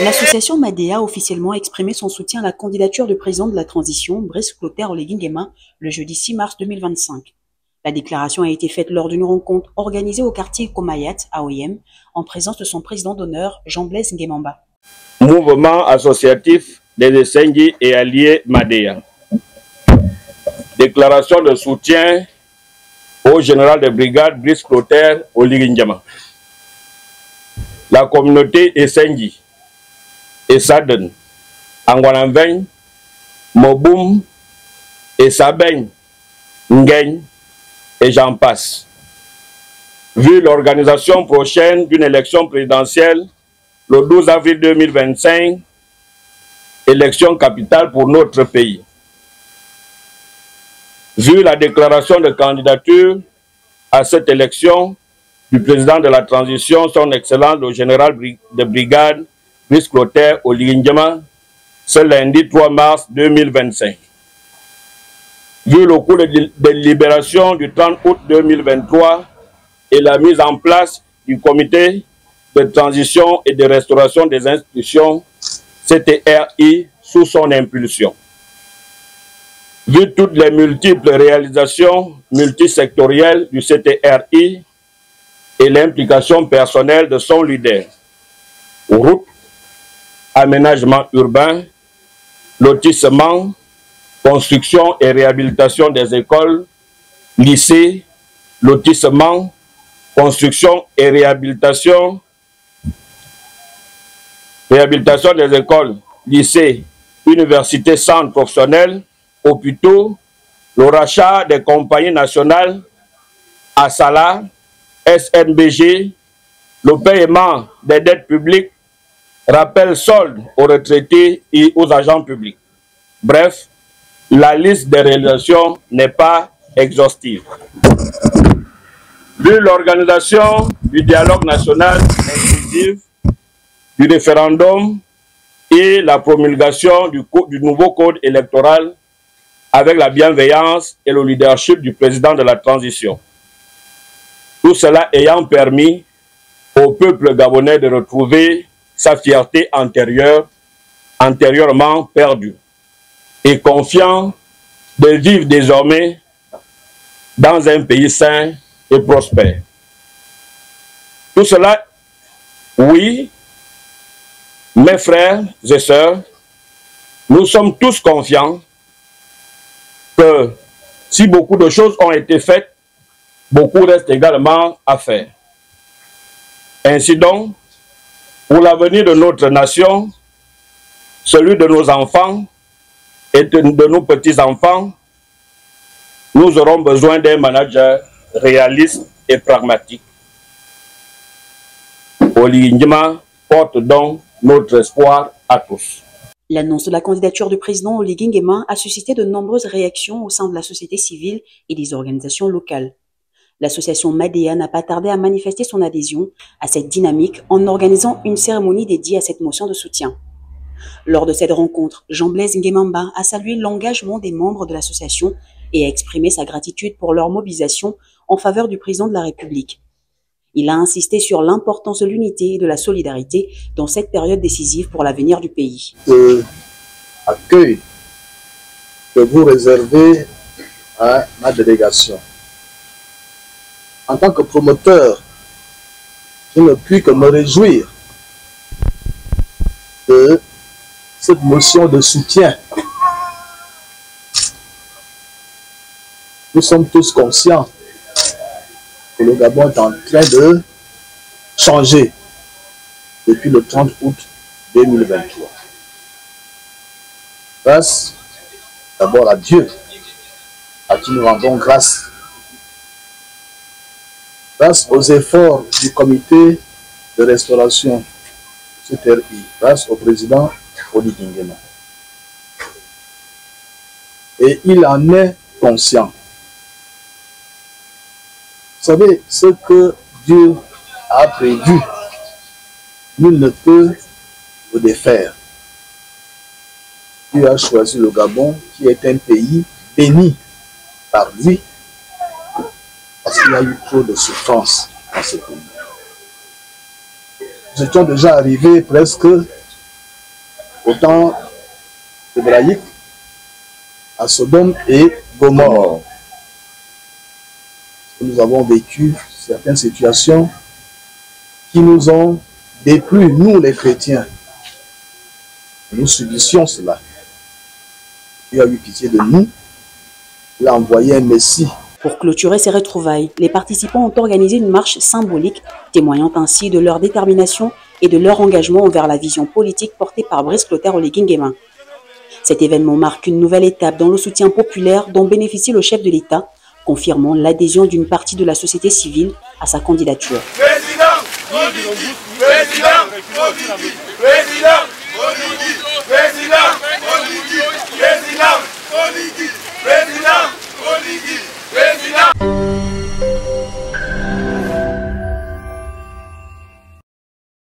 L'association Madea a officiellement exprimé son soutien à la candidature du président de la transition, Brice Clotaire Oligui Nguema, le jeudi 6 mars 2025. La déclaration a été faite lors d'une rencontre organisée au quartier Komayat, à Oyem, en présence de son président d'honneur, Jean-Blaise Nguemamba. Mouvement associatif des Essengi et alliés Madea. Déclaration de soutien au général de brigade Brice Clotaire Oligui Nguema. La communauté Essengi, Essaden, Angwalanveng, Moboum, Essabeng, Ngeng et j'en passe. Vu l'organisation prochaine d'une élection présidentielle le 12 avril 2025, élection capitale pour notre pays. Vu la déclaration de candidature à cette élection du président de la transition, son Excellence le général de brigade Brice Clotaire Oligui Nguema, ce lundi 3 mars 2025. Vu le cours de libération du 30 août 2023 et la mise en place du comité de transition et de restauration des institutions CTRI sous son impulsion. Vu toutes les multiples réalisations multisectorielles du CTRI et l'implication personnelle de son leader, routes, aménagement urbain, lotissement, construction et réhabilitation des écoles, lycées, lotissement, construction et réhabilitation des écoles, lycées, universités, centres professionnels, hôpitaux, le rachat des compagnies nationales, Asala, SNBG, le paiement des dettes publiques, rappel solde aux retraités et aux agents publics. Bref, la liste des réalisations n'est pas exhaustive. Vu l'organisation du dialogue national inclusif, du référendum et la promulgation du nouveau code électoral avec la bienveillance et le leadership du président de la transition. Tout cela ayant permis au peuple gabonais de retrouver sa fierté antérieurement perdue et confiant de vivre désormais dans un pays sain et prospère. Tout cela, oui, mes frères et sœurs, nous sommes tous confiants que si beaucoup de choses ont été faites, beaucoup reste également à faire. Ainsi donc, pour l'avenir de notre nation, celui de nos enfants et de nos petits-enfants, nous aurons besoin d'un manager réaliste et pragmatique. Oligui Nguema porte donc notre espoir à tous. L'annonce de la candidature du président Oligui Nguema a suscité de nombreuses réactions au sein de la société civile et des organisations locales. L'association Madea n'a pas tardé à manifester son adhésion à cette dynamique en organisant une cérémonie dédiée à cette motion de soutien. Lors de cette rencontre, Jean-Blaise Nguemamba a salué l'engagement des membres de l'association et a exprimé sa gratitude pour leur mobilisation en faveur du président de la République. Il a insisté sur l'importance de l'unité et de la solidarité dans cette période décisive pour l'avenir du pays. L'accueil que vous réservez à ma délégation. En tant que promoteur, je ne puis que me réjouir de cette motion de soutien. Nous sommes tous conscients que le Gabon est en train de changer depuis le 30 août 2023. Grâce d'abord à Dieu, à qui nous rendons grâce. Grâce aux efforts du comité de restauration CTRI, grâce au président Oligui Nguema. Et il en est conscient. Vous savez, ce que Dieu a prévu, nul ne peut le défaire. Dieu a choisi le Gabon, qui est un pays béni par lui, parce qu'il y a eu trop de souffrance dans ce pays. Nous étions déjà arrivés presque au temps hébraïque, à Sodome et Gomorrhe. Nous avons vécu certaines situations qui nous ont déplu, nous les chrétiens. Nous subissions cela. Dieu a eu pitié de nous. Il a envoyé un Messie. Pour clôturer ces retrouvailles, les participants ont organisé une marche symbolique, témoignant ainsi de leur détermination et de leur engagement envers la vision politique portée par Brice Clotaire Oligui Nguema. Cet événement marque une nouvelle étape dans le soutien populaire dont bénéficie le chef de l'État, confirmant l'adhésion d'une partie de la société civile à sa candidature. Président